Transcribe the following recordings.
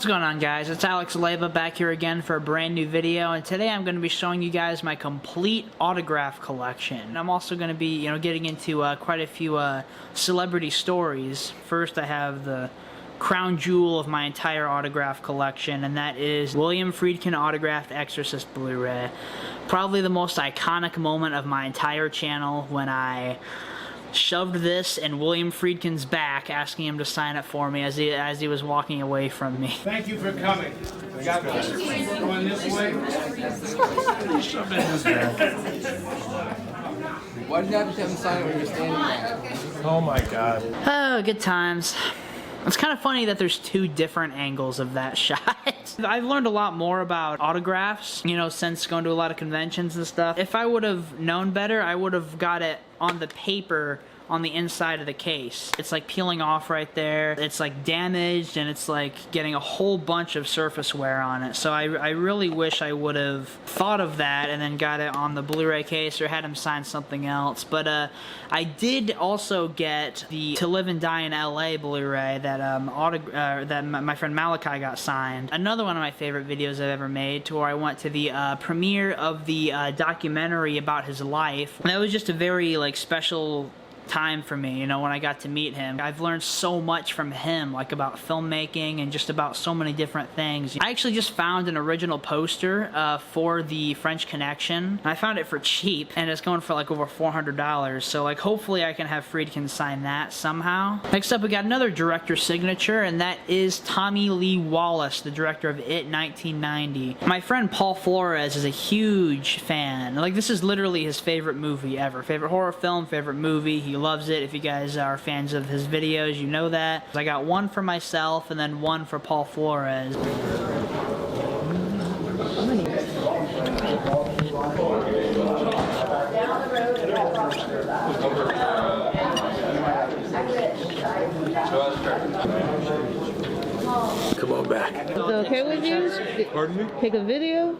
What's going on, guys? It's Alex Leva back here again for a brand new video, and today I'm going to be showing you guys my complete autograph collection. And I'm also going to be, getting into quite a few celebrity stories. First, I have the crown jewel of my entire autograph collection, and that is William Friedkin autographed Exorcist Blu-ray. Probably the most iconic moment of my entire channel when I shoved this in William Friedkin's back, asking him to sign it for me as he was walking away from me. Thank you for coming. God bless you. Going this way. Shoved in his back. Why did you have to have him sign it when you're standing there? Oh my God. Oh, good times. It's kind of funny that there's two different angles of that shot. I've learned a lot more about autographs, since going to a lot of conventions and stuff. If I would have known better, I would have got it on the paper on the inside of the case. It's like peeling off right there. It's like damaged, and it's like getting a whole bunch of surface wear on it. So I really wish I would have thought of that and then got it on the Blu-ray case or had him sign something else. But I did also get the To Live and Die in LA Blu-ray that that my friend Malachi got signed. Another one of my favorite videos I've ever made, to where I went to the premiere of the documentary about his life. And that was just a very special time for me, when I got to meet him. I've learned so much from him, about filmmaking and just about so many different things. I actually just found an original poster for the French Connection. I found it for cheap, and it's going for over $400, so hopefully I can have Friedkin sign that somehow. Next up, we got another director signature, and that is Tommy Lee Wallace, the director of It 1990. My friend Paul Flores is a huge fan. This is literally his favorite movie ever. Favorite horror film, favorite movie. He loves it. If you guys are fans of his videos, you know that. I got one for myself and then one for Paul Flores. Come on back. Is it okay with you? Pardon me? Take a video?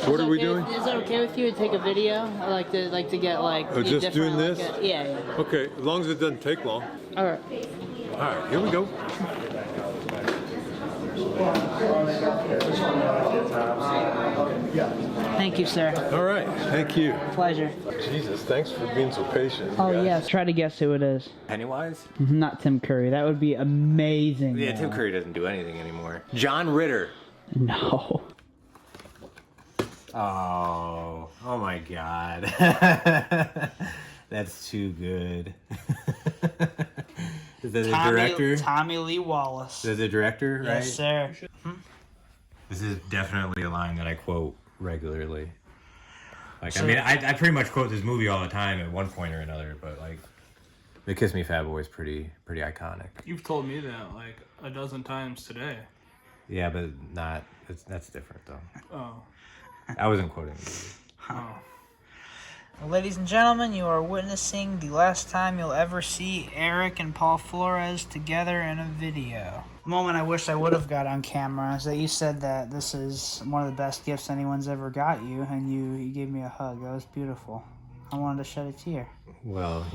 What are we doing? Is it okay with you to take a video? I like to get just doing this? Yeah. Okay, as long as it doesn't take long. All right. All right, here we go. Thank you, sir. All right, thank you. Pleasure. Jesus, thanks for being so patient. Oh, guys. yes. Try to guess who it is. Pennywise? Not Tim Curry. That would be amazing. Yeah, Tim Curry doesn't do anything anymore. John Ritter. No. Oh my God. That's too good. Is that the director? Tommy Lee Wallace. Is that the director, right? Yes, sir. This is definitely a line that I quote regularly. I pretty much quote this movie all the time at one point or another, but the Kiss Me Fat Boy is pretty iconic. You've told me that a dozen times today. Yeah, but that's different though. Oh. I wasn't quoting the movie. Oh. Well, ladies and gentlemen, you are witnessing the last time you'll ever see Eric and Paul Flores together in a video. The moment I wish I would have got on camera is that you said that this is one of the best gifts anyone's ever got you, and you gave me a hug. That was beautiful. I wanted to shed a tear. Well,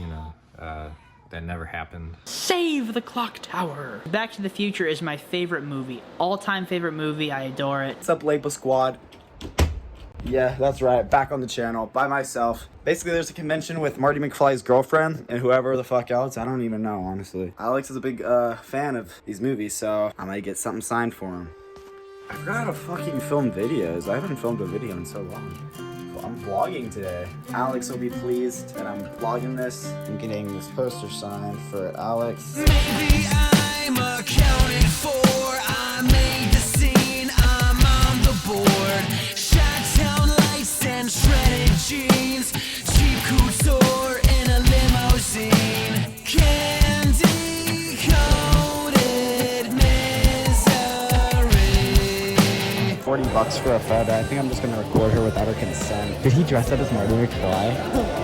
that never happened. Save the Clock Tower! Back to the Future is my favorite movie. All-time favorite movie. I adore it. What's up, Label Squad? Yeah, that's right. Back on the channel by myself. Basically, there's a convention with Marty McFly's girlfriend and whoever the fuck else. I don't even know, honestly. Alex is a big fan of these movies, so I might get something signed for him. I forgot how to fucking film videos. I haven't filmed a video in so long. Well, I'm vlogging today. Alex will be pleased that I'm vlogging this. I'm getting this poster signed for Alex. Maybe I'm accounted for. I made the scene. I'm on the board. Shot-town lights and shredded jeans. Cheap couture in a limousine. Candy-coated misery. $40 for a photo. I think I'm just gonna record her without her consent. Did he dress up as Marty McFly?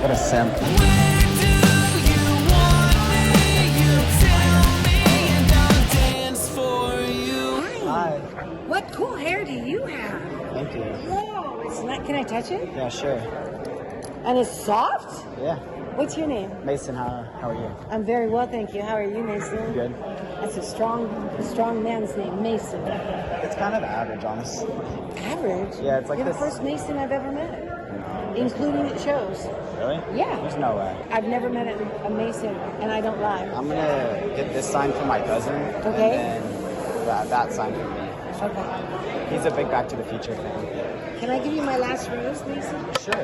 What a simp. Where do you want me? You tell me and I'll dance for you. Hi. What cool hair do you have? Thank you. Whoa, it's not, can I touch it? Yeah, sure. And it's soft? Yeah. What's your name? Mason, how are you? I'm very well, thank you. How are you, Mason? Good. That's a strong man's name, Mason. It's kind of average, honestly. Average? Yeah, it's like You're this. the first Mason I've ever met. Including at shows. Really? Yeah. There's no way. I've never met a Mason, and I don't lie. I'm gonna get this sign from my cousin. Okay. And then that sign from me. Okay. He's a big Back to the Future fan. Can I give you my last rose, Mason? Sure.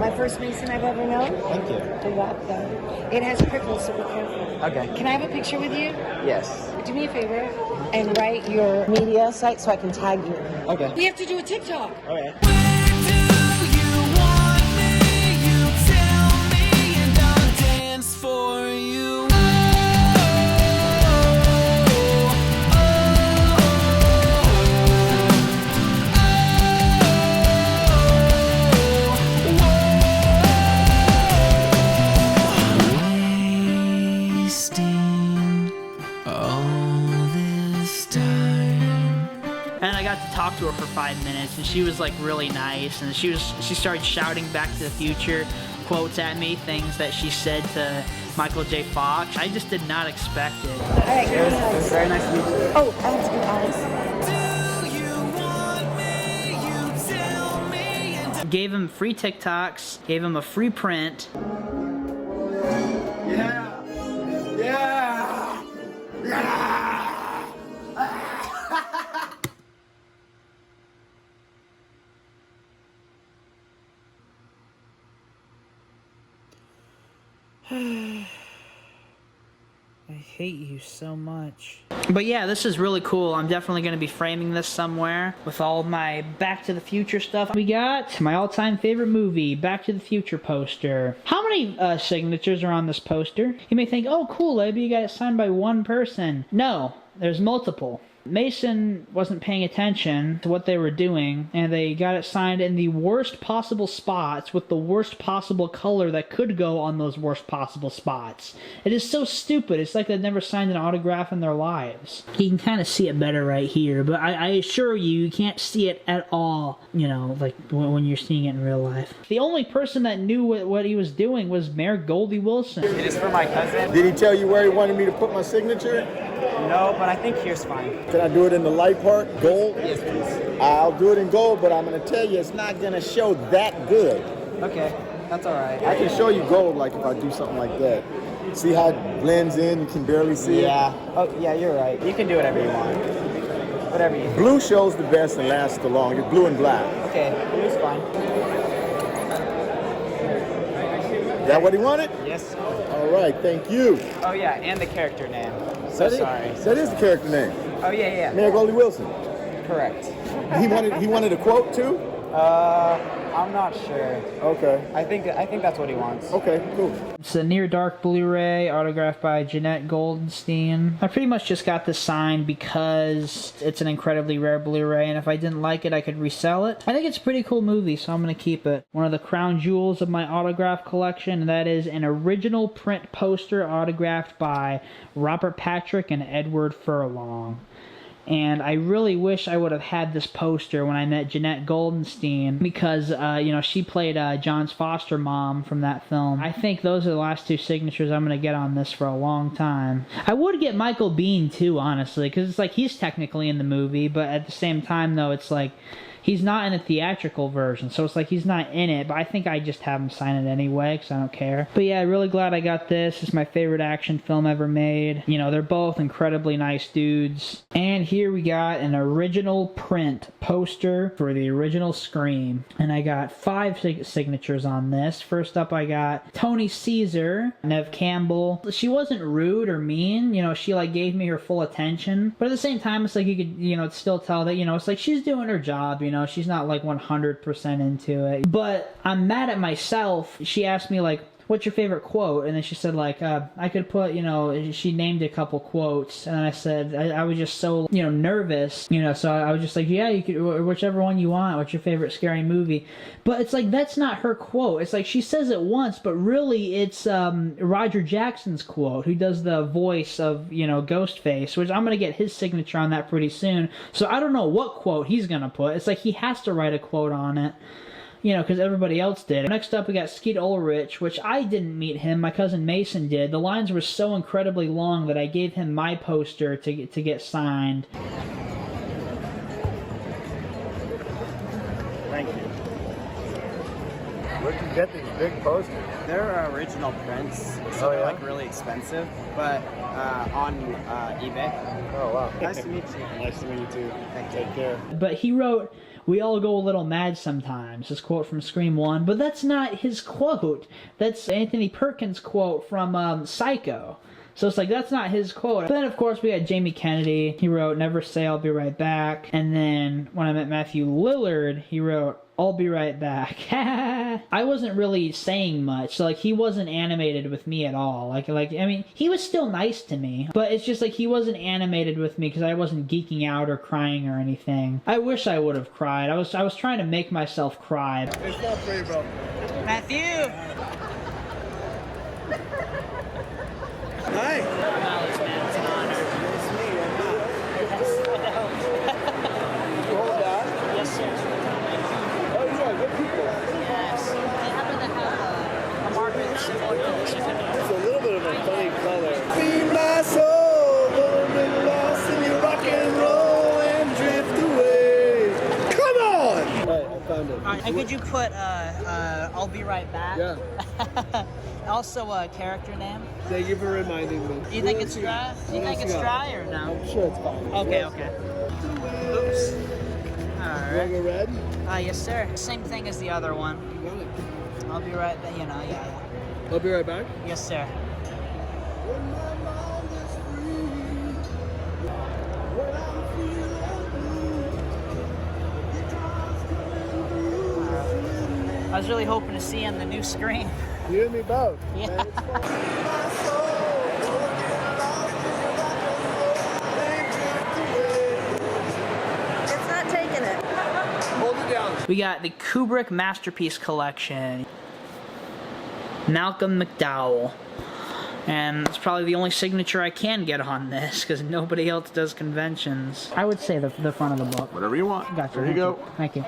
My first Mason I've ever known? Thank you. You're welcome. It has prickles, so be careful. Okay. Can I have a picture with you? Yes. Do me a favor and write your media site so I can tag you. Okay. We have to do a TikTok. Okay. For you. Wasting all this time. And I got to talk to her for 5 minutes, and she was like really nice, and she started shouting Back to the Future quotes at me, things that she said to Michael J. Fox. I just did not expect it. All right, It was very nice to meet you. Oh, I have to do Alex. Gave him free TikToks, gave him a free print. Yeah. Yeah. Yeah. I hate you so much. But yeah, this is really cool. I'm definitely going to be framing this somewhere with all my Back to the Future stuff. We got my all-time favorite movie, Back to the Future poster. How many signatures are on this poster? You may think, oh cool, maybe you got it signed by one person. No, there's multiple. Mason wasn't paying attention to what they were doing, and they got it signed in the worst possible spots with the worst possible color that could go on those worst possible spots. It is so stupid. It's like they've never signed an autograph in their lives. You can kind of see it better right here, but I assure you, you can't see it at all, you know, like when you're seeing it in real life. The only person that knew what he was doing was Mayor Goldie Wilson. It is for my cousin. Did he tell you where he wanted me to put my signature? No, but I think here's fine. Can I do it in the light part, gold? Yes, please. I'll do it in gold, but I'm going to tell you it's not going to show that good. Okay, that's all right. I can show you gold like if I do something like that. See how it blends in, you can barely see Yeah. Oh, yeah, you're right. You can do whatever you want. Whatever you it. Blue shows the best and lasts the longest, blue and black. Okay, blue's fine. Is that what he wanted? Yes. All right, thank you. Oh, yeah, and the character name. So sorry. That is the character name. Oh, yeah. Mayor Goldie Wilson. Correct. He wanted a quote too? I'm not sure. Okay. I think that's what he wants. Okay, cool. It's a Near Dark Blu-ray autographed by Jeanette Goldenstein. I pretty much just got this signed because it's an incredibly rare Blu-ray, and if I didn't like it, I could resell it. I think it's a pretty cool movie, so I'm going to keep it. One of the crown jewels of my autograph collection, and that is an original print poster autographed by Robert Patrick and Edward Furlong. And I really wish I would have had this poster when I met Jeanette Goldenstein because, you know, she played John's foster mom from that film. I think those are the last two signatures I'm going to get on this for a long time. I would get Michael Biehn, too, honestly, because it's like he's technically in the movie, but at the same time, though, it's like he's not in a theatrical version, so it's like he's not in it, but I think I just have him sign it anyway, because I don't care. But yeah, really glad I got this. It's my favorite action film ever made. You know, they're both incredibly nice dudes. And here we got an original print poster for the original Scream. And I got 5 signatures on this. First up, I got Tony Caesar, Nev Campbell. She wasn't rude or mean, you know, she like gave me her full attention. But at the same time, it's like you could, you know, still tell that, you know, it's like she's doing her job, you know, she's not like 100% into it. But I'm mad at myself. She asked me like, what's your favorite quote? And then she said like, I could put, you know, she named a couple quotes. And I said, I was just so, you know, nervous, you know, so I was just like, yeah, you could, whichever one you want. What's your favorite scary movie? But it's like, that's not her quote. It's like, she says it once, but really it's Roger Jackson's quote, who does the voice of, you know, Ghostface, which I'm going to get his signature on that pretty soon. So I don't know what quote he's going to put. It's like he has to write a quote on it. you know, because everybody else did. Next up, we got Skeet Ulrich, which I didn't meet him. My cousin Mason did. The lines were so incredibly long that I gave him my poster to get signed. Thank you. Where'd you get these big posters? They're original prints, so they're like really expensive, but on eBay. Oh, wow. Nice to meet you. Nice to meet you too. Take care. But he wrote, "We all go a little mad sometimes," this quote from Scream 1, but that's not his quote. That's Anthony Perkins' quote from Psycho. So it's like, that's not his quote. But then, of course, we had Jamie Kennedy. He wrote, "Never say I'll be right back." And then when I met Matthew Lillard, he wrote, "I'll be right back." I wasn't really saying much. So, like, he wasn't animated with me at all. Like, I mean, he was still nice to me. But it's just like he wasn't animated with me because I wasn't geeking out or crying or anything. I wish I would have cried. I was trying to make myself cry. It's not free, bro. Matthew! Hi. Alex, man, it's an honor. You hold that? Yes, sir. Oh, yeah, good people. Yes. They happen to have a market similar to this. It's a little bit of a funny color. Feed my soul, a little lost in your rock and roll and drift away. Come on! Right, I found it. And could you put, "I'll be right back"? Yeah. Also a character name. Thank you for reminding me. Do you think it's dry? Do you think it's dry or no? I'm sure it's fine. Okay, okay. Oops. Alright. Go red? Yes, sir. Same thing as the other one. You got it. I'll be right back. You know, yeah. I'll be right back. Yes, sir. I was really hoping to see you on the new screen. You and me both. Yeah. It's not taking it. Hold it down. We got the Kubrick Masterpiece Collection. Malcolm McDowell. And it's probably the only signature I can get on this because nobody else does conventions. I would say the front of the book. Whatever you want. Gotcha. There you go. Thank you.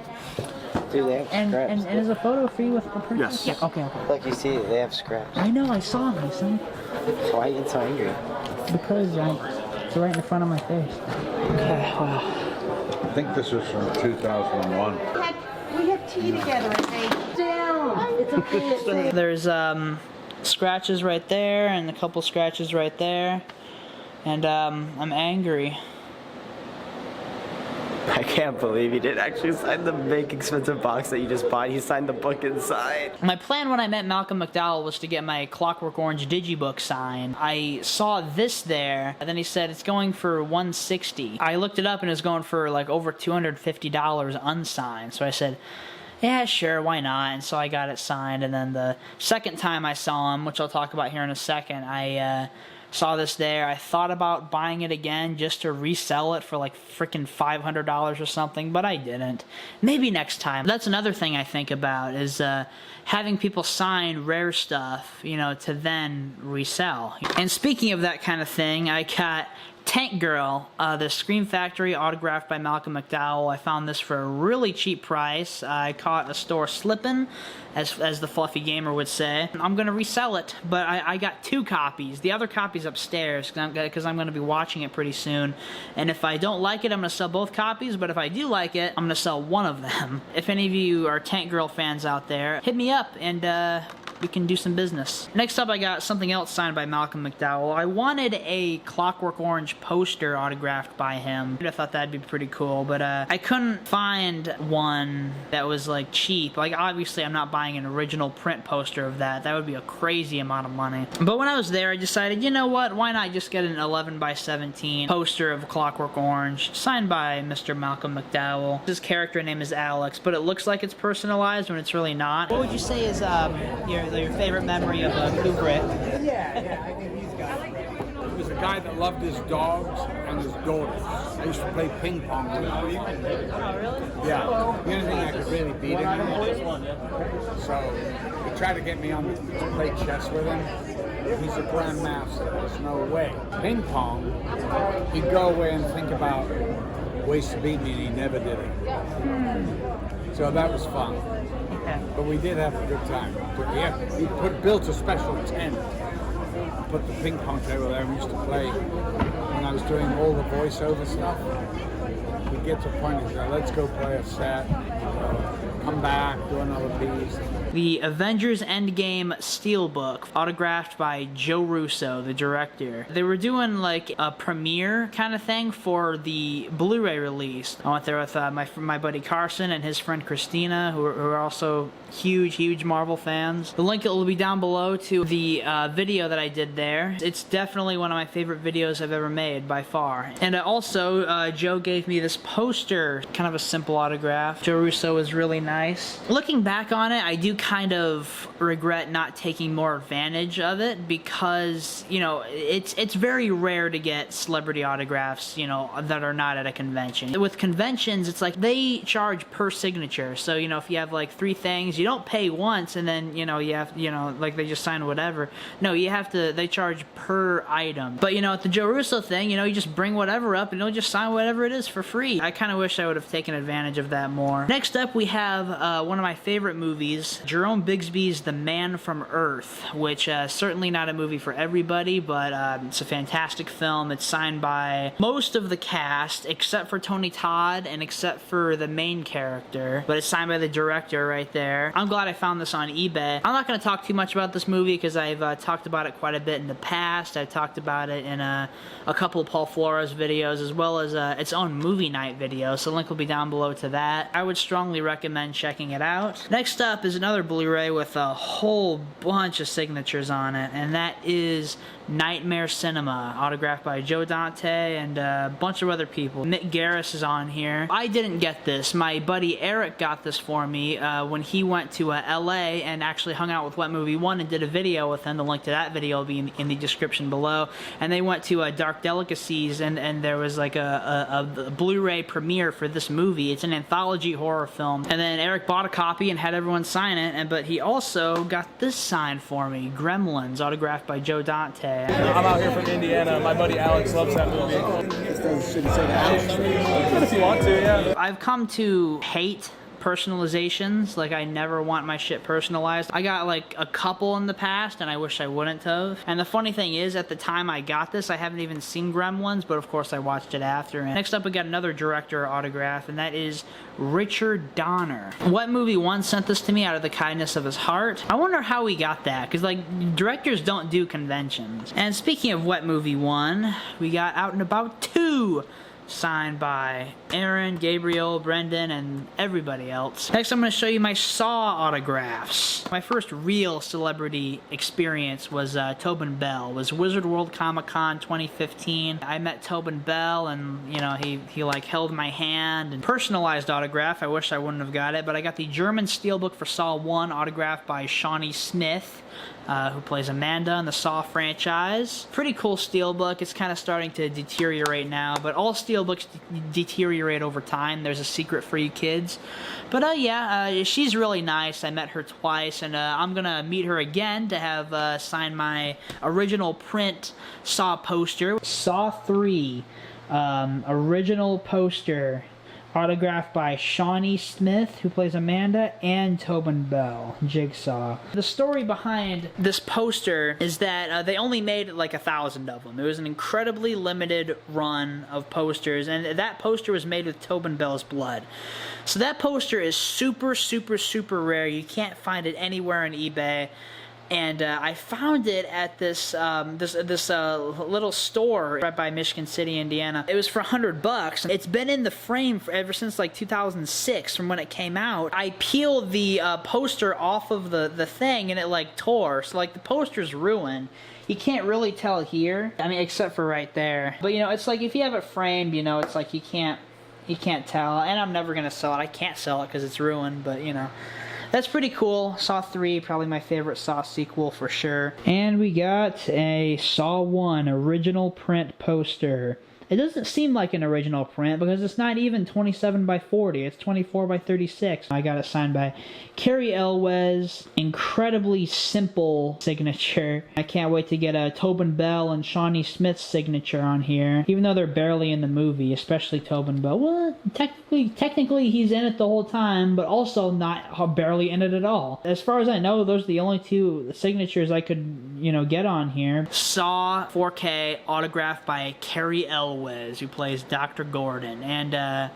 Dude, they have scraps. And is a photo free with the person? Yes. Yeah, okay, okay. Like you see, they have scraps. I know, I saw them, son. So why are you getting so angry? Because it's right in the front of my face. Okay, wow. I think this is from 2001. We had tea together and they down. It's okay. There's scratches right there and a couple scratches right there. And I'm angry. I can't believe he didn't actually sign the big expensive box that you just bought. He signed the book inside. My plan when I met Malcolm McDowell was to get my Clockwork Orange digibook signed. I saw this there, and then he said it's going for $160. I looked it up and it was going for like over $250 unsigned. So I said, yeah, sure, why not? And so I got it signed. And then the second time I saw him, which I'll talk about here in a second, I saw this there. I thought about buying it again just to resell it for like freaking $500 or something, but I didn't. Maybe next time. That's another thing I think about is having people sign rare stuff, you know, to then resell. And speaking of that kind of thing, I got Tank Girl, the Scream Factory, autographed by Malcolm McDowell. I found this for a really cheap price. I caught a store slipping, as the fluffy gamer would say. I'm going to resell it, but I got 2 copies. The other copy's upstairs because I'm going to be watching it pretty soon. And if I don't like it, I'm going to sell both copies, but if I do like it, I'm going to sell one of them. If any of you are Tank Girl fans out there, hit me up and we can do some business. Next up, I got something else signed by Malcolm McDowell. I wanted a Clockwork Orange poster autographed by him. I thought that'd be pretty cool, but I couldn't find one that was like cheap. Like obviously I'm not buying an original print poster of that. That would be a crazy amount of money. But when I was there, I decided, you know what, why not just get an 11x17 poster of Clockwork Orange signed by Mr. Malcolm McDowell. His character name is Alex, but it looks like it's personalized when it's really not. What would you say is your favorite memory of Kubrick? Yeah, I think he's got it. He was a guy that loved his dogs and his daughters. I used to play ping pong with him. Oh, really? Yeah. The only thing I could really beat him in. So he tried to get me on to play chess with him. He's a grandmaster. There's no way. Ping pong, he'd go away and think about ways to beat me, and he never did it. So that was fun. Okay. But we did have a good time. We built a special tent. Put the ping pong table there. We used to play when I was doing all the voiceover stuff. We'd get to a point and say, let's go play a set, come back, do another piece. The Avengers Endgame Steelbook, autographed by Joe Russo, the director. They were doing like a premiere kind of thing for the Blu-ray release. I went there with my buddy Carson and his friend Christina, who are also huge Marvel fans. The link will be down below to the video that I did there. It's definitely one of my favorite videos I've ever made by far. And also, Joe gave me this poster, kind of a simple autograph. Joe Russo is really nice. Looking back on it, I do kind of regret not taking more advantage of it because, you know, it's very rare to get celebrity autographs, you know, that are not at a convention. With conventions, it's like they charge per signature. So, you know, if you have like 3 things, you don't pay once and then, you know, you have, you know, like they just sign whatever. No, you have to, they charge per item. But, you know, at the Joe Russo thing, you know, you just bring whatever up and he'll just sign whatever it is for free. I kind of wish I would have taken advantage of that more. Next up, we have one of my favorite movies, Jerome Bixby's The Man from Earth, which certainly not a movie for everybody, but it's a fantastic film. It's signed by most of the cast, except for Tony Todd and except for the main character, but it's signed by the director right there. I'm glad I found this on eBay. I'm not going to talk too much about this movie because I've talked about it quite a bit in the past. I've talked about it in a couple of Paul Flores videos, as well as its own movie night video, so the link will be down below to that. I would strongly recommend checking it out. Next up is another Blu-ray with a whole bunch of signatures on it, and that is Nightmare Cinema, autographed by Joe Dante and a bunch of other people. Mick Garris is on here. I didn't get this. My buddy Eric got this for me when he went to LA and actually hung out with What Movie 1 and did a video with him. The link to that video will be in the description below. And they went to Dark Delicacies and there was like a Blu-ray premiere for this movie. It's an anthology horror film. And then Eric bought a copy and had everyone sign it, but he also got this signed for me, Gremlins, autographed by Joe Dante. I'm out here from Indiana. My buddy Alex loves that movie. If you want to, yeah. I've come to hate personalizations. Like, I never want my shit personalized. I got like a couple in the past and I wish I wouldn't have. And the funny thing is, at the time I got this, I haven't even seen Gremlins, but of course I watched it after. And next up, we got another director autograph, and that is Richard Donner. What Movie 1 sent this to me out of the kindness of his heart. I wonder how he got that, because like directors don't do conventions. And speaking of What Movie 1, we got Out and About 2, signed by Aaron, Gabriel, Brendan, and everybody else. Next, I'm going to show you my Saw autographs. My first real celebrity experience was Tobin Bell. It was Wizard World Comic Con 2015. I met Tobin Bell, and you know, he like held my hand. And personalized autograph, I wish I wouldn't have got it, but I got the German Steelbook for Saw 1, autographed by Shawnee Smith, who plays Amanda in the Saw franchise. Pretty cool steelbook. It's kind of starting to deteriorate now, but all steelbooks deteriorate over time. There's a secret for you kids. But yeah, she's really nice. I met her twice, and I'm gonna meet her again to have sign my original print Saw poster. Saw 3, original poster, autographed by Shawnee Smith, who plays Amanda, and Tobin Bell, Jigsaw. The story behind this poster is that they only made like 1,000 of them. It was an incredibly limited run of posters, and that poster was made with Tobin Bell's blood. So that poster is super rare. You can't find it anywhere on eBay. And I found it at this little store right by Michigan City, Indiana. It was for $100. It's been in the frame ever since like 2006, from when it came out. I peeled the poster off of the thing, and it like tore. So like the poster's ruined. You can't really tell here. I mean, except for right there. But you know, it's like if you have it framed, you know, it's like you can't tell. And I'm never gonna sell it. I can't sell it because it's ruined. But you know. That's pretty cool. Saw 3, probably my favorite Saw sequel for sure. And we got a Saw 1 original print poster. It doesn't seem like an original print because it's not even 27 by 40. It's 24 by 36. I got it signed by Carrie Elwes. Incredibly simple signature. I can't wait to get a Tobin Bell and Shawnee Smith's signature on here, even though they're barely in the movie, especially Tobin Bell. Well, technically he's in it the whole time, but also not barely in it at all. As far as I know, those are the only two signatures I could, you know, get on here. Saw 4K autographed by Carrie Elwes, who plays Dr. Gordon, and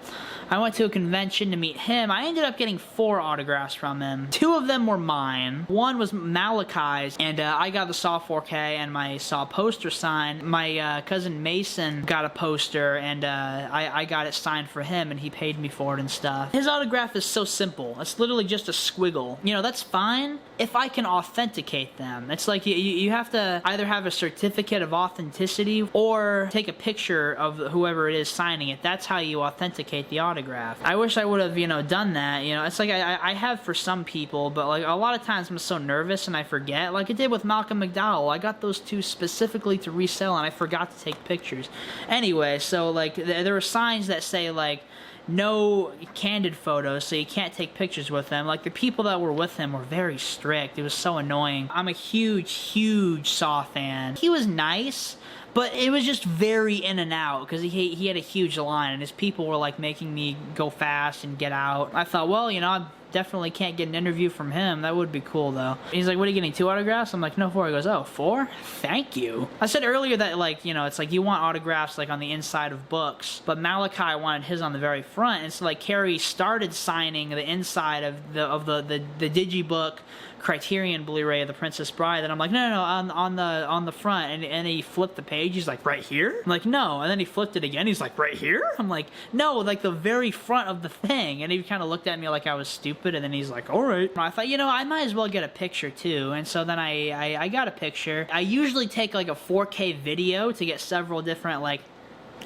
I went to a convention to meet him. I ended up getting 4 autographs from him. 2 of them were mine. One was Malachi's, and I got the Saw 4K and my Saw poster signed. My cousin Mason got a poster, and I got it signed for him, and he paid me for it and stuff. His autograph is so simple. It's literally just a squiggle. You know, that's fine if I can authenticate them. It's like you have to either have a certificate of authenticity or take a picture of whoever it is signing it. That's how you authenticate the autograph. I wish I would have, you know, done that. You know, it's like I have for some people, but like a lot of times I'm so nervous and I forget. Like I did with Malcolm McDowell. I got those 2 specifically to resell and I forgot to take pictures. Anyway, so like there are signs that say like no candid photos, so you can't take pictures with them. Like the people that were with him were very strict. It was so annoying. I'm a huge Saw fan. He was nice, but it was just very in and out because he had a huge line and his people were like making me go fast and get out. I thought, well, you know, I definitely can't get an interview from him. That would be cool though. He's like, what are you getting, 2 autographs? I'm like, no, 4. He goes, oh, 4? Thank you. I said earlier that like, you know, it's like you want autographs like on the inside of books, but Malachi wanted his on the very front. And so like Carrie started signing the inside of the digibook Criterion Blu-ray of The Princess Bride, and I'm like, no, on the front, and he flipped the page. He's like, right here? I'm like, no, and then he flipped it again. He's like, right here? I'm like, no, like the very front of the thing. And he kind of looked at me like I was stupid, and then he's like, all right. I thought, you know, I might as well get a picture too, and so then I got a picture. I usually take like a 4K video to get several different like.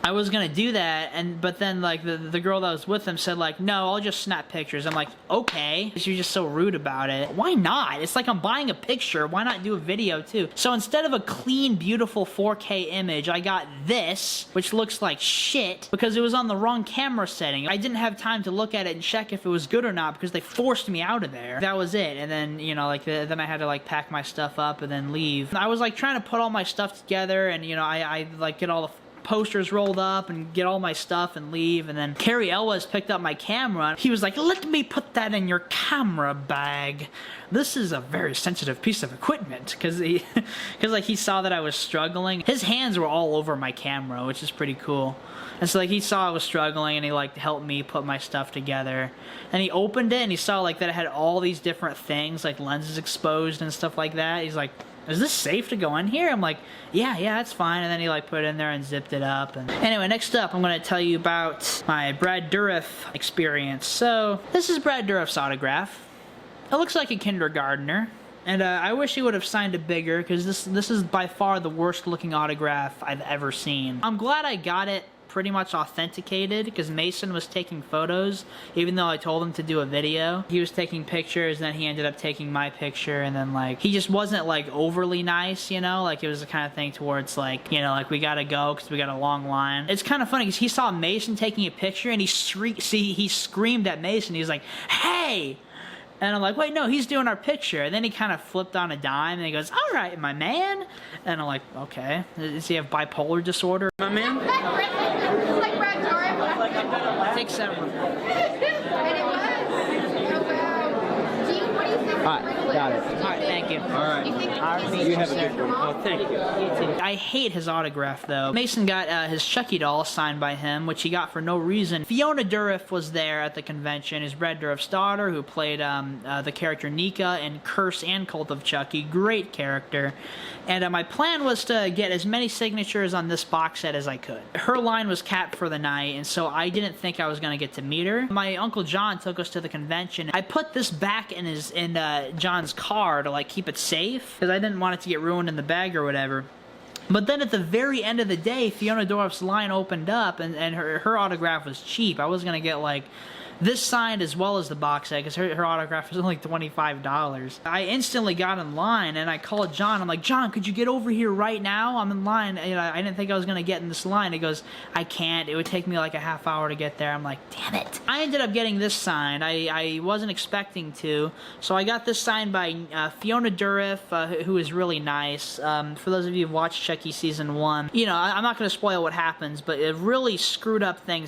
I was gonna do that, but then like the girl that was with him said like, no, I'll just snap pictures. I'm like, okay. She was just so rude about it. Why not? It's like I'm buying a picture. Why not do a video too? So instead of a clean, beautiful 4K image, I got this, which looks like shit because it was on the wrong camera setting. I didn't have time to look at it and check if it was good or not because they forced me out of there. That was it. And then, you know, like then I had to like pack my stuff up and then leave. I was like trying to put all my stuff together, and you know, I like get all the posters rolled up and get all my stuff and leave. And then Carrie Elwes picked up my camera. He was like, let me put that in your camera bag. This is a very sensitive piece of equipment, because he saw that I was struggling. His hands were all over my camera, which is pretty cool. And so like he saw I was struggling, and he like helped me put my stuff together. And he opened it and he saw like that it had all these different things, like lenses exposed and stuff like that. He's like, is this safe to go in here? I'm like, yeah, that's fine. And then he like put it in there and zipped it up. And anyway, next up, I'm going to tell you about my Brad Dourif experience. So this is Brad Dourif's autograph. It looks like a kindergartner. And I wish he would have signed it bigger, because this is by far the worst looking autograph I've ever seen. I'm glad I got it pretty much authenticated, because Mason was taking photos, even though I told him to do a video. He was taking pictures, and then he ended up taking my picture, and then like he just wasn't like overly nice, you know, like it was the kind of thing towards like, you know, like we gotta go because we got a long line. It's kind of funny because he saw Mason taking a picture and he screamed at Mason. He's like, hey! And I'm like, wait, no, he's doing our picture. And then he kind of flipped on a dime, and he goes, all right, my man. And I'm like, okay. Does he have bipolar disorder? My man? Like Brad Dourif. Take 7. And it was. Oh, wow. Gene, what do you think? All right, got it. All right, thank you. All right. You think You have a good one. Oh, thank you. I hate his autograph, though. Mason got his Chucky doll signed by him, which he got for no reason. Fiona Dourif was there at the convention, is Brad Dourif's daughter, who played the character Nika in Curse and Cult of Chucky. Great character. And my plan was to get as many signatures on this box set as I could. Her line was capped for the night, and so I didn't think I was going to get to meet her. My Uncle John took us to the convention. I put this back in John's car to like keep it safe, because I didn't want it to get ruined in the bag or whatever. But then at the very end of the day, Fiona Dorff's line opened up, and her autograph was cheap. I was gonna get like this signed as well as the box set, because her autograph was only $25. I instantly got in line, and I called John. I'm like, John, could you get over here right now? I'm in line. I didn't think I was going to get in this line. He goes, I can't. It would take me like a half hour to get there. I'm like, damn it. I ended up getting this signed. I wasn't expecting to, so I got this signed by Fiona Dorff, who is really nice. For those of you who've watched Chucky Season 1, I'm not going to spoil what happens, but a really screwed up thing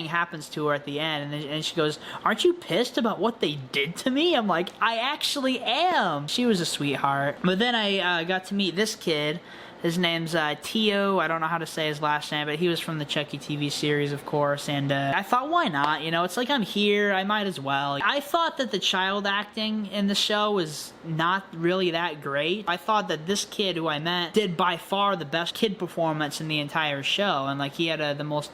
happens to her at the end, and she goes, aren't you pissed about what they did to me? I'm like, I actually am. She was a sweetheart. But then I got to meet this kid. His name's Tio. I don't know how to say his last name, but he was from the Chucky TV series, of course, and I thought, why not? It's like I'm here, I might as well. I thought that the child acting in the show was not really that great. I thought that this kid who I met did by far the best kid performance in the entire show, and like he had the most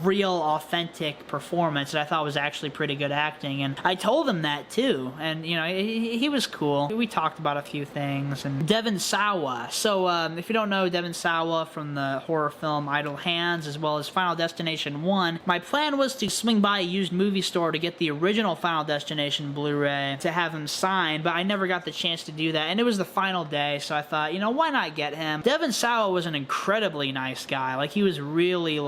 real, authentic performance that I thought was actually pretty good acting, and I told him that too, and he was cool. We talked about a few things, and Devon Sawa. So if you don't know Devon Sawa from the horror film Idle Hands, as well as Final Destination 1, my plan was to swing by a used movie store to get the original Final Destination Blu-ray to have him signed, but I never got the chance to do that, and it was the final day, so I thought, why not get him? Devon Sawa was an incredibly nice guy. Like, he was really,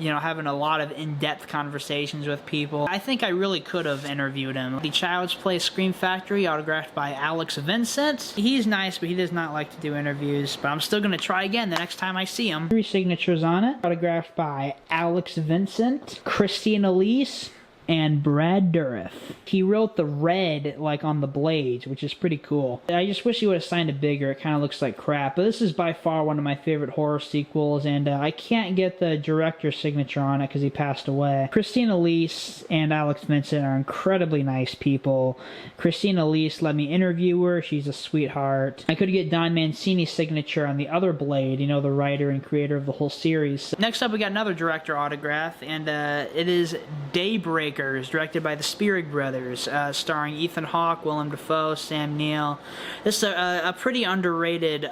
having a lot of in-depth conversations with people. I think I really could have interviewed him. The Child's Play Scream Factory, autographed by Alex Vincent. He's nice, but he does not like to do interviews, but I'm still going to try again the next time I see him. 3 signatures on it, autographed by Alex Vincent, Christine Elise, and Brad Dourif. He wrote the red, on the blades, which is pretty cool. I just wish he would have signed it bigger. It kind of looks like crap, but this is by far one of my favorite horror sequels, and I can't get the director's signature on it because he passed away. Christine Elise and Alex Vincent are incredibly nice people. Christine Elise let me interview her. She's a sweetheart. I could get Don Mancini's signature on the other blade, the writer and creator of the whole series. Next up, we got another director autograph, and it is Daybreaker, directed by the Spierig brothers, starring Ethan Hawke, Willem Dafoe, Sam Neill. This is a pretty underrated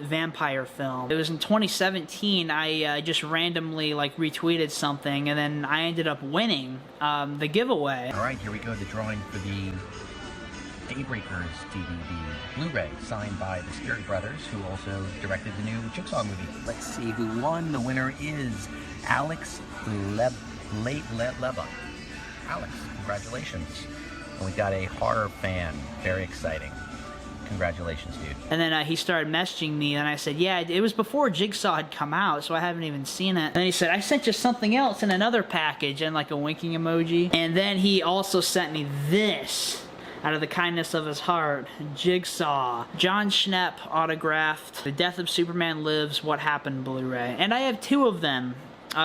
vampire film. It was in 2017. I just randomly retweeted something, and then I ended up winning the giveaway. All right, here we go. The drawing for the Daybreakers DVD Blu-ray, signed by the Spierig brothers, who also directed the new Jigsaw movie. Let's see who won. The winner is Alex Leva. Alex, congratulations. And we got a horror fan. Very exciting. Congratulations, dude. And then he started messaging me, and I said, yeah, it was before Jigsaw had come out, so I haven't even seen it. And then he said, I sent you something else in another package, and a winking emoji. And then he also sent me this, out of the kindness of his heart, Jigsaw. John Schnepp autographed The Death of Superman Lives, What Happened Blu-ray. And I have 2 of them.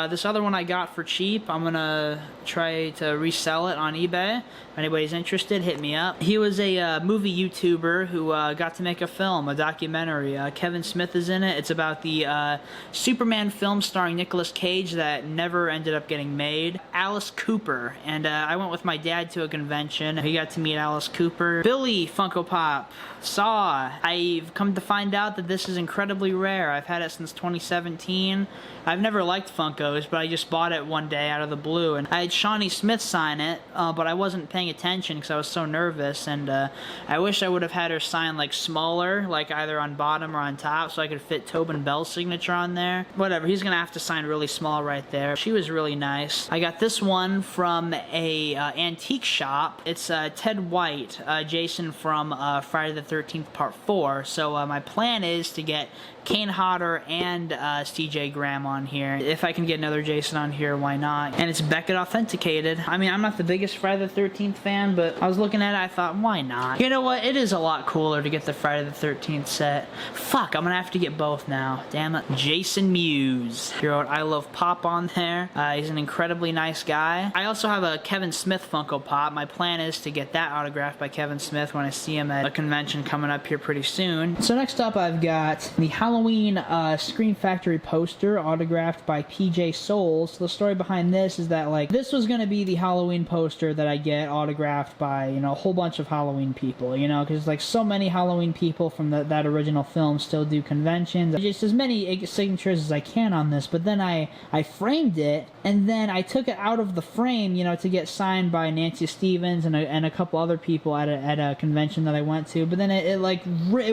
This other one I got for cheap. I'm gonna try to resell it on eBay. If anybody's interested, hit me up. He was a movie YouTuber who got to make a film, a documentary. Kevin Smith is in it. It's about the Superman film starring Nicolas Cage that never ended up getting made. Alice Cooper. And I went with my dad to a convention. He got to meet Alice Cooper. Billy Funko Pop. Saw. I've come to find out that this is incredibly rare. I've had it since 2017. I've never liked Funkos, but I just bought it one day out of the blue, and I had Shawnee Smith sign it, but I wasn't paying attention because I was so nervous, and I wish I would have had her sign smaller, either on bottom or on top, so I could fit Tobin Bell's signature on there. Whatever, he's gonna have to sign really small right there. She was really nice. I got this one from a antique shop. It's Ted White, Jason from Friday the 13th Part 4, so my plan is to get Kane Hodder and CJ Graham on here. If I can get another Jason on here, why not? And it's Beckett authenticated. I mean, I'm not the biggest Friday the 13th fan, but I was looking at it, I thought, why not? You know what? It is a lot cooler to get the Friday the 13th set. Fuck, I'm gonna have to get both now. Damn it. Jason Mewes. He wrote I Love Pop on there. He's an incredibly nice guy. I also have a Kevin Smith Funko Pop. My plan is to get that autographed by Kevin Smith when I see him at a convention coming up here pretty soon. So next up, I've got the Halloween Scream Factory poster autographed by PJ PJ Souls. The story behind this is that, like, this was going to be the Halloween poster that I get autographed by, you know, a whole bunch of Halloween people, you know, because, like, so many Halloween people from that original film still do conventions. Just as many signatures as I can on this, but then I framed it, and then I took it out of the frame, you know, to get signed by Nancy Stevens and a couple other people at a convention that I went to, but then it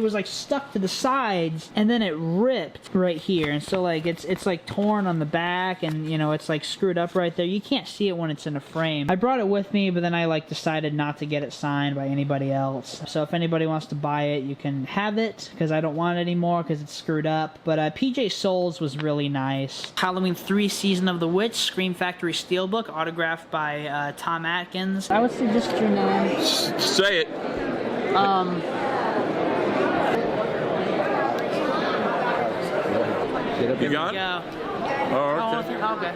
was like stuck to the sides, and then it ripped right here, and so like it's like torn on the back, and you know, it's like screwed up right there. You can't see it when it's in a frame. I brought it with me, but then I like decided not to get it signed by anybody else. So if anybody wants to buy it, you can have it, because I don't want it anymore because it's screwed up. But PJ Souls was really nice. Halloween 3 Season of the Witch, Scream Factory Steelbook, autographed by Tom Atkins. I would suggest your name. Say it. You got it? Yeah. Oh, okay. Okay.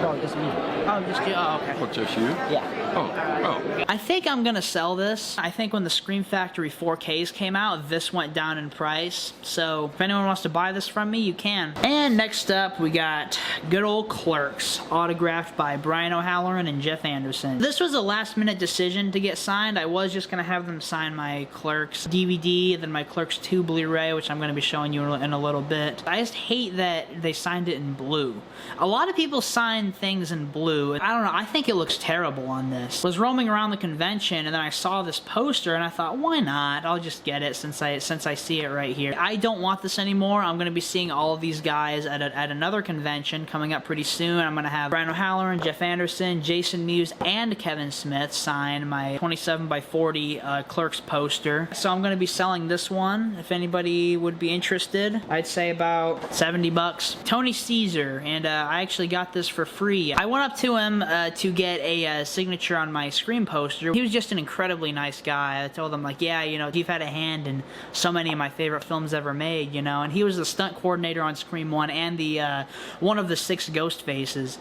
Oh, just me. Oh, just you. Oh, okay. What, just you? Yeah. Oh. I think I'm gonna sell this. I think when the Scream Factory 4Ks came out, this went down in price. So if anyone wants to buy this from me, you can. And next up, we got good old Clerks, autographed by Brian O'Halloran and Jeff Anderson. This was a last-minute decision to get signed. I was just gonna have them sign my Clerks DVD, then my Clerks 2 Blu-ray, which I'm gonna be showing you in a little bit. I just hate that they signed it in blue. A lot of people sign things in blue. I don't know, I think it looks terrible on this. I was roaming around the convention, and then I saw this poster, and I thought, why not? I'll just get it since I see it right here. I don't want this anymore. I'm going to be seeing all of these guys at another convention coming up pretty soon. I'm going to have Brian O'Halloran, Jeff Anderson, Jason Mewes, and Kevin Smith sign my 27x40 Clerks poster. So I'm going to be selling this one if anybody would be interested. I'd say about 70 bucks. Tony Caesar, and I actually got this for free. I went up to him to get a signature on my Scream poster. He was just an incredibly nice guy. I told him, like, yeah, you know, you've had a hand in so many of my favorite films ever made, you know, and he was the stunt coordinator on Scream 1 and the one of the 6 ghost faces.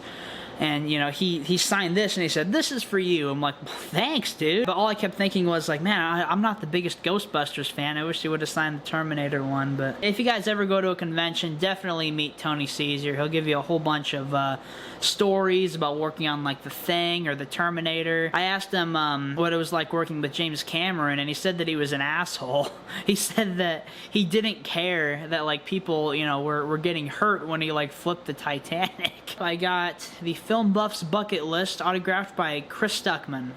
And, you know, he signed this, and he said, this is for you. I'm like, well, thanks, dude. But all I kept thinking was, like, man, I'm not the biggest Ghostbusters fan. I wish he would have signed the Terminator one. But if you guys ever go to a convention, definitely meet Tony Caesar. He'll give you a whole bunch of stories about working on, like, The Thing or The Terminator. I asked him what it was like working with James Cameron, and he said that he was an asshole. He said that he didn't care that, like, people, you know, were getting hurt when he, like, flipped the Titanic. I got the Film Buff's Bucket List, autographed by Chris Stuckman.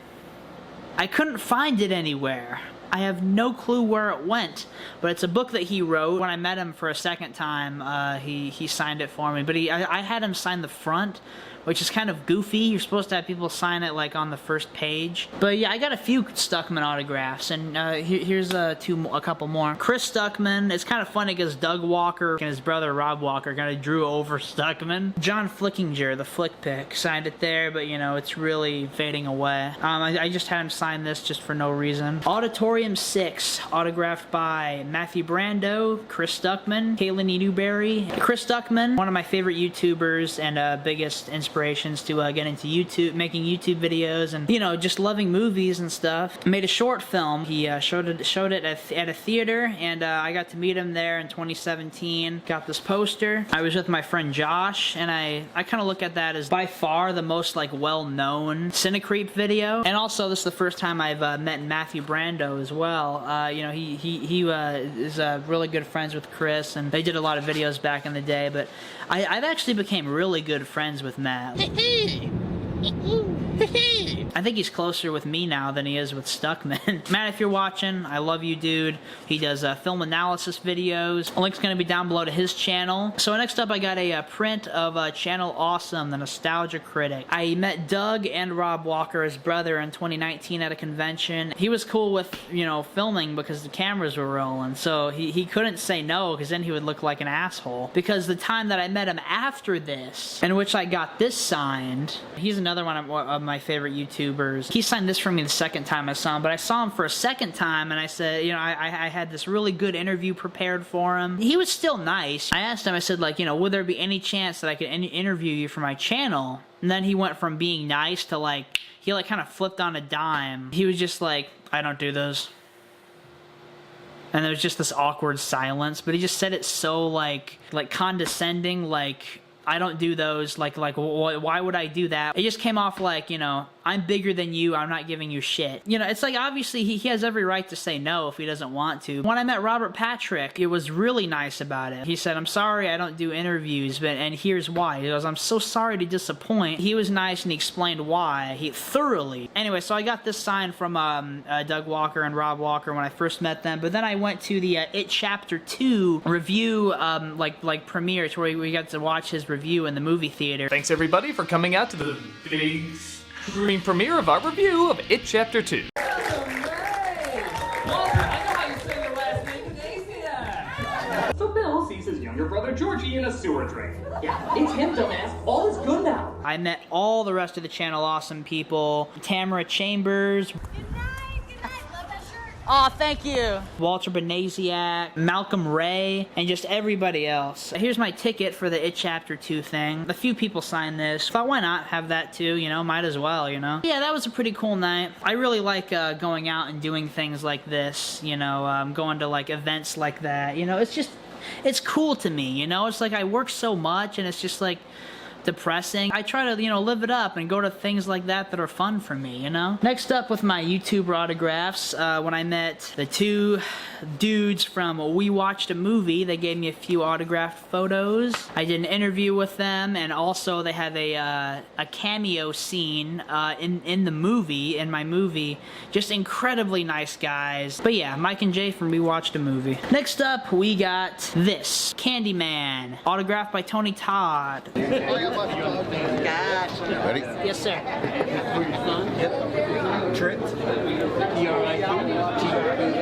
I couldn't find it anywhere. I have no clue where it went, but it's a book that he wrote. When I met him for a second time, he signed it for me, but I had him sign the front, which is kind of goofy. You're supposed to have people sign it, like, on the first page. But yeah, I got a few Stuckman autographs, and here's a couple more. Chris Stuckman. It's kind of funny because Doug Walker and his brother Rob Walker kind of drew over Stuckman. John Flickinger, the Flick Pick, signed it there, but, you know, it's really fading away. I just had him sign this just for no reason. Auditorium 6, autographed by Matthew Brando, Chris Stuckman, Kaylee Newberry. Chris Stuckman, one of my favorite YouTubers and biggest inspirations to get into YouTube, making YouTube videos, and, you know, just loving movies and stuff. Made a short film. He showed it at a theater, and I got to meet him there in 2017. Got this poster. I was with my friend Josh, and I kind of look at that as by far the most, like, well-known Cinecreep video. And also, this is the first time I've met Matthew Brando as well. You know, he is really good friends with Chris, and they did a lot of videos back in the day, but I've actually became really good friends with Matt. I think he's closer with me now than he is with Stuckman. Matt, if you're watching, I love you, dude. He does film analysis videos. A link's going to be down below to his channel. So next up, I got a print of Channel Awesome, the Nostalgia Critic. I met Doug and Rob Walker, his brother, in 2019 at a convention. He was cool with, you know, filming because the cameras were rolling. So he couldn't say no, because then he would look like an asshole. Because the time that I met him after this, in which I got this signed, he's another one of my favorite YouTubers. He signed this for me the second time I saw him, but I saw him for a second time, and I said, you know, I had this really good interview prepared for him. He was still nice. I asked him, I said, like, you know, would there be any chance that I could interview you for my channel? And then he went from being nice to, like, he, like, kind of flipped on a dime. He was just like, I don't do those. And there was just this awkward silence, but he just said it so, like condescending, like, I don't do those. Like why would I do that? It just came off like, you know, I'm bigger than you, I'm not giving you shit. You know, it's like, obviously he has every right to say no if he doesn't want to. When I met Robert Patrick, it was really nice about it. He said, I'm sorry I don't do interviews, and here's why. He goes, I'm so sorry to disappoint. He was nice and he explained why. He thoroughly. Anyway, so I got this sign from Doug Walker and Rob Walker when I first met them, but then I went to the It Chapter 2 review, like premiere. It's where we got to watch his review in the movie theater. Thanks everybody for coming out to the big screen premiere of our review of It Chapter 2. So Bill sees his younger brother Georgie in a sewer drain. Yeah, it's him, dumbass. All is good now. I met all the rest of the channel awesome people. Tamara Chambers. Oh, thank you. Walter Benasiak, Malcolm Ray, and just everybody else. Here's my ticket for the It Chapter 2 thing. A few people signed this. Thought, why not have that too, you know? Might as well, you know? Yeah, that was a pretty cool night. I really like going out and doing things like this, you know, going to like events like that. You know, it's cool to me, you know? It's like I work so much and it's just like depressing. I try to, you know, live it up and go to things like that that are fun for me, you know? Next up with my YouTuber autographs, when I met the two dudes from We Watched a Movie, they gave me a few autographed photos. I did an interview with them, and also they have a cameo scene in the movie, in my movie. Just incredibly nice guys. But yeah, Mike and Jay from We Watched a Movie. Next up, we got this Candyman, autographed by Tony Todd. Gosh. Ready? Yes, sir.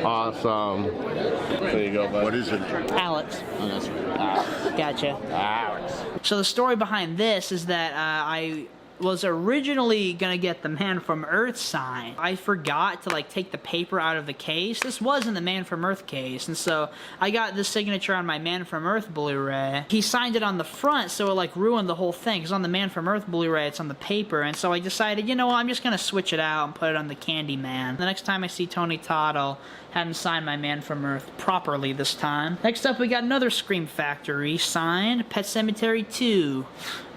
Awesome. There you go, bud. What is it? Alex. Oh, that's right. Gotcha. Alex. So the story behind this is that I was originally gonna get the Man from Earth sign. I forgot to like take the paper out of the case. This was in the Man from Earth case, and so I got this signature on my Man from Earth Blu-ray. He signed it on the front, so it like ruined the whole thing, because on the Man from Earth Blu-ray it's on the paper, and so I decided, you know what, I'm just gonna switch it out and put it on the Candyman. The next time I see Tony Todd, I'll have him sign my Man from Earth properly this time. Next up, we got another Scream Factory signed, Pet Sematary 2.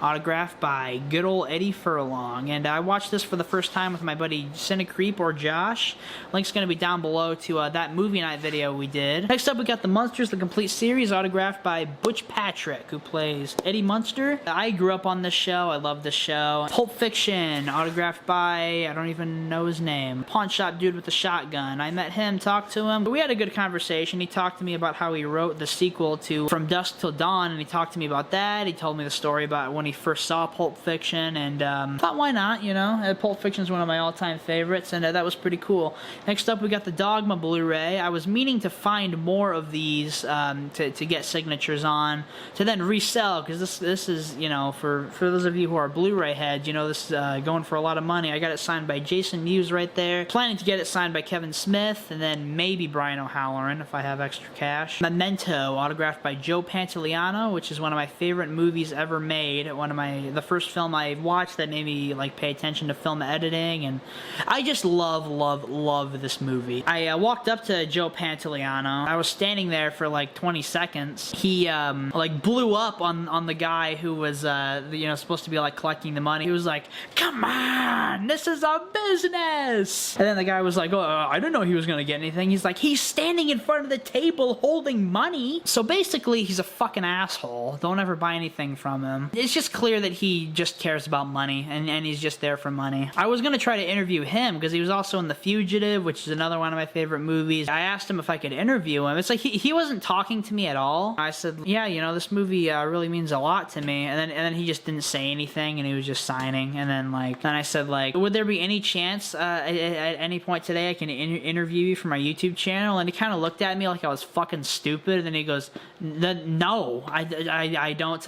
Autographed by good old Eddie Furlong. And I watched this for the first time with my buddy Cinecreep or Josh. Link's going to be down below to that movie night video we did. Next up, we got The Munsters, the complete series, autographed by Butch Patrick, who plays Eddie Munster. I grew up on this show. I love this show. Pulp Fiction, autographed by, I don't even know his name, pawn shop dude with the shotgun. I met him, talked to him. We had a good conversation. He talked to me about how he wrote the sequel to From Dusk Till Dawn, and he talked to me about that. He told me the story about when he first saw Pulp Fiction, and thought, why not, you know? Pulp Fiction is one of my all-time favorites, and that was pretty cool. Next up, we got the Dogma Blu-ray. I was meaning to find more of these to get signatures on, to then resell, because this is, you know, for those of you who are Blu-ray heads, you know, this is going for a lot of money. I got it signed by Jason Mewes right there. Planning to get it signed by Kevin Smith, and then maybe Brian O'Halloran if I have extra cash. Memento, autographed by Joe Pantoliano, which is one of my favorite movies ever made. The first film I watched that made me like pay attention to film editing, and I just love this movie. I walked up to Joe Pantoliano. I was standing there for like 20 seconds. He like blew up on the guy who was you know, supposed to be like collecting the money. He was like, "Come on, this is a business." And then the guy was like, "Oh, I didn't know he was gonna get anything." He's like, "He's standing in front of the table holding money." So basically, he's a fucking asshole. Don't ever buy anything from him. It's just clear that he just cares about money, and he's just there for money. I was gonna try to interview him because he was also in The Fugitive, which is another one of my favorite movies. I asked him if I could interview him. It's like he wasn't talking to me at all. I said, "Yeah, you know, this movie really means a lot to me," and then he just didn't say anything, and he was just signing. And then I said, like, "Would there be any chance at any point today I can interview you for my YouTube channel?" And he kind of looked at me like I was fucking stupid, and then he goes, "No, I don't.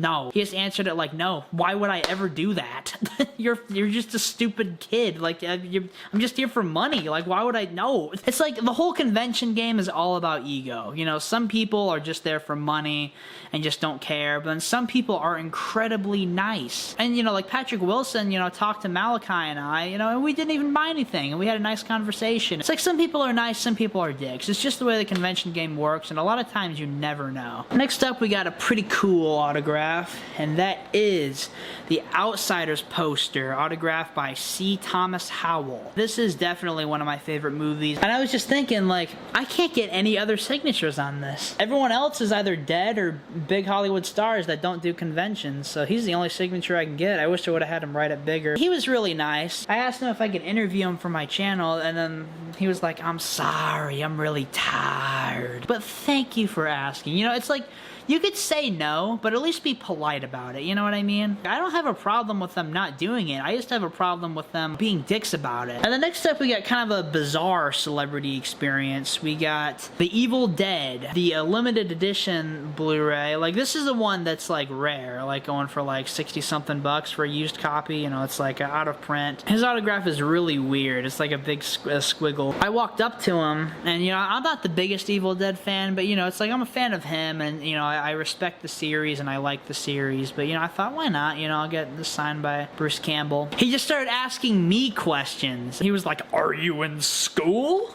No." He just answered it like, "No. Why would I ever never do that. You're just a stupid kid. Like, I'm just here for money. Like, why would I know? It's like the whole convention game is all about ego. You know, some people are just there for money and just don't care, but then some people are incredibly nice. And, you know, like Patrick Wilson, you know, talked to Malachi and I, you know, and we didn't even buy anything, and we had a nice conversation. It's like some people are nice, some people are dicks. It's just the way the convention game works, and a lot of times you never know. Next up, we got a pretty cool autograph, and that is the Outsiders poster, autographed by C. Thomas Howell. This is definitely one of my favorite movies, and I was just thinking, like, I can't get any other signatures on this. Everyone else is either dead or big Hollywood stars that don't do conventions, so he's the only signature I can get. I wish I would have had him write it bigger. He was really nice. I asked him if I could interview him for my channel, and then he was like, I'm sorry, I'm really tired, but thank you for asking. You know, it's like, you could say no, but at least be polite about it, you know what I mean? I don't have a problem with them not doing it, I just have a problem with them being dicks about it. And the next up, we got kind of a bizarre celebrity experience. We got The Evil Dead, the limited edition Blu-ray. Like, this is the one that's like rare, like going for like 60-something bucks for a used copy, you know, it's like out of print. His autograph is really weird, it's like a big squiggle. I walked up to him, and you know, I'm not the biggest Evil Dead fan, but you know, it's like I'm a fan of him, and you know, I respect the series and I like the series, but you know, I thought, why not? You know, I'll get this signed by Bruce Campbell. He just started asking me questions. He was like, are you in school?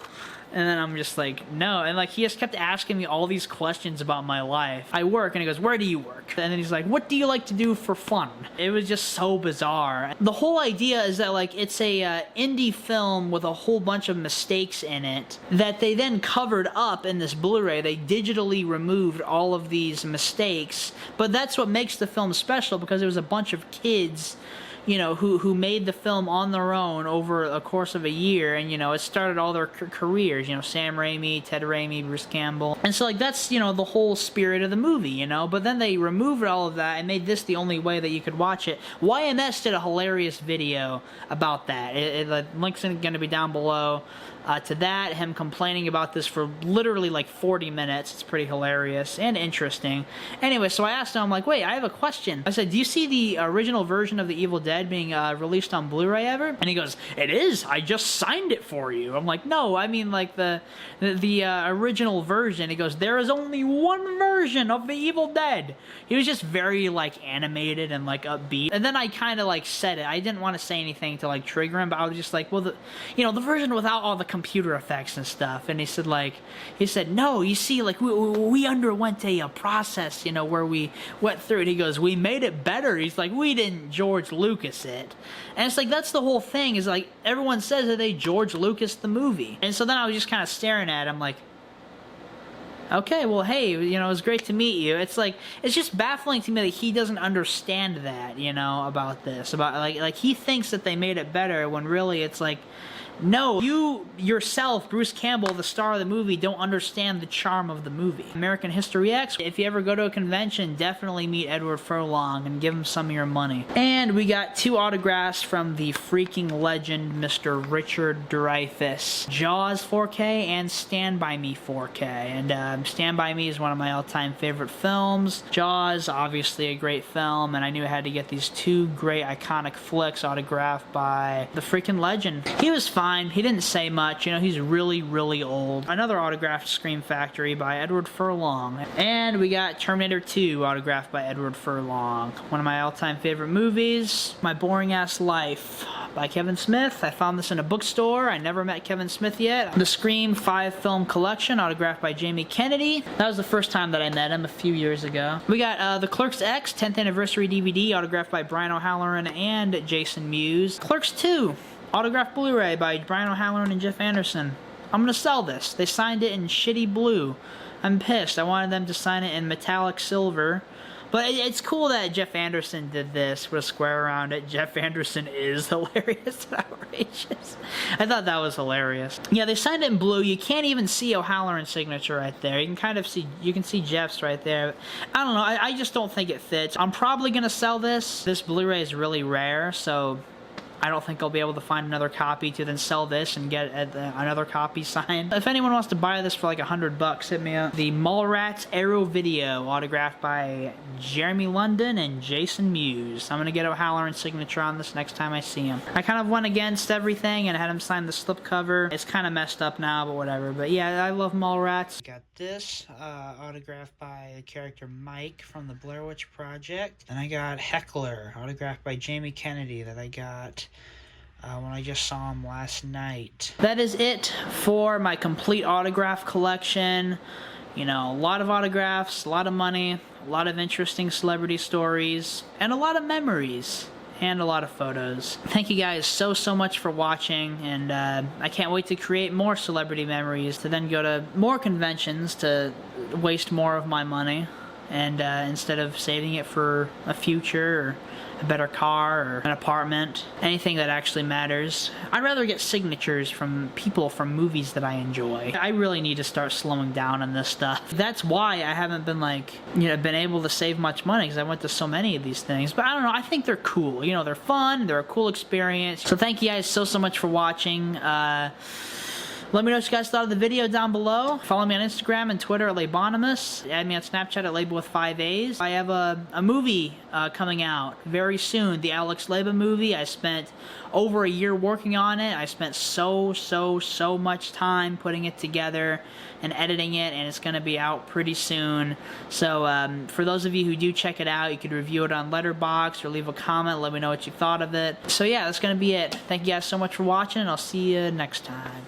And then I'm just like, no. And like, he just kept asking me all these questions about my life. I work, and he goes, where do you work? And then he's like, what do you like to do for fun? It was just so bizarre. The whole idea is that like, it's a indie film with a whole bunch of mistakes in it that they then covered up in this Blu-ray. They digitally removed all of these mistakes, but that's what makes the film special, because it was a bunch of kids, you know, who made the film on their own over a course of a year, and, you know, it started all their careers, you know, Sam Raimi, Ted Raimi, Bruce Campbell, and so, like, that's, you know, the whole spirit of the movie, you know, but then they removed all of that and made this the only way that you could watch it. YMS did a hilarious video about that. The link's going to be down below to that, him complaining about this for literally like 40 minutes. It's pretty hilarious and interesting. Anyway, so I asked him, I'm like, wait, I have a question. I said, do you see the original version of The Evil Dead being released on Blu-ray ever? And he goes, it is, I just signed it for you. I'm like, no, I mean like the original version. He goes, there is only one version of The Evil Dead. He was just very like animated and like upbeat. And then I kind of like said it. I didn't want to say anything to like trigger him, but I was just like, well, the version without all the computer effects and stuff. And he said, no, you see, like we underwent a process, you know, where we went through it. He goes, we made it better. He's like, we didn't George Lucas it. And it's like, that's the whole thing, is like, everyone says that they George Lucas the movie. And so then I was just kind of staring at him like, okay, well, hey, you know, it was great to meet you. It's like, it's just baffling to me that he doesn't understand that, you know, about this, about like he thinks that they made it better when really it's like, no, you yourself, Bruce Campbell, the star of the movie, don't understand the charm of the movie. American History X, if you ever go to a convention, definitely meet Edward Furlong and give him some of your money. And we got 2 autographs from the freaking legend, Mr. Richard Dreyfuss. Jaws 4K and Stand By Me 4K. And Stand By Me is one of my all-time favorite films. Jaws, obviously a great film, and I knew I had to get these 2 great iconic flicks autographed by the freaking legend. He was fine. He didn't say much, you know, he's really, really old. Another autographed Scream Factory by Edward Furlong. And we got Terminator 2 autographed by Edward Furlong. One of my all-time favorite movies, My Boring Ass Life by Kevin Smith. I found this in a bookstore. I never met Kevin Smith yet. The Scream 5 film collection autographed by Jamie Kennedy. That was the first time that I met him a few years ago. We got The Clerks X 10th anniversary DVD autographed by Brian O'Halloran and Jason Mewes. Clerks 2 autographed Blu-ray by Brian O'Halloran and Jeff Anderson. I'm gonna sell this. They signed it in shitty blue. I'm pissed. I wanted them to sign it in metallic silver. But it's cool that Jeff Anderson did this with a square around it. Jeff Anderson is hilarious and outrageous. I thought that was hilarious. Yeah, they signed it in blue. You can't even see O'Halloran's signature right there. You can kind of see, you can see Jeff's right there. I don't know, I just don't think it fits. I'm probably gonna sell this. This Blu-ray is really rare, so I don't think I'll be able to find another copy to then sell this and get another copy signed. If anyone wants to buy this for like $100, hit me up. The Mallrats Arrow Video, autographed by Jeremy London and Jason Mewes. I'm gonna get O'Halloran's signature on this next time I see him. I kind of went against everything and had him sign the slipcover. It's kind of messed up now, but whatever. But yeah, I love Mallrats. Got this, autographed by the character Mike from the Blair Witch Project. And I got Heckler, autographed by Jamie Kennedy, that I got when I just saw him last night. That is it for my complete autograph collection. You know, a lot of autographs, a lot of money, a lot of interesting celebrity stories, and a lot of memories, and a lot of photos. Thank you guys so much for watching, and I can't wait to create more celebrity memories, to then go to more conventions to waste more of my money, and instead of saving it for a future or a better car or an apartment, anything that actually matters. I'd rather get signatures from people from movies that I enjoy. I really need to start slowing down on this stuff. That's why I haven't been been able to save much money, because I went to so many of these things. But I don't know, I think they're cool. You know, they're fun, they're a cool experience. So thank you guys so much for watching. Let me know what you guys thought of the video down below. Follow me on Instagram and Twitter at Labonimus. Add me on Snapchat at Label with 5 A's. I have a movie coming out very soon, the Alex Leba movie. I spent over a year working on it. I spent so much time putting it together and editing it, and it's going to be out pretty soon. So for those of you who do check it out, you could review it on Letterboxd or leave a comment. Let me know what you thought of it. So yeah, that's going to be it. Thank you guys so much for watching, and I'll see you next time.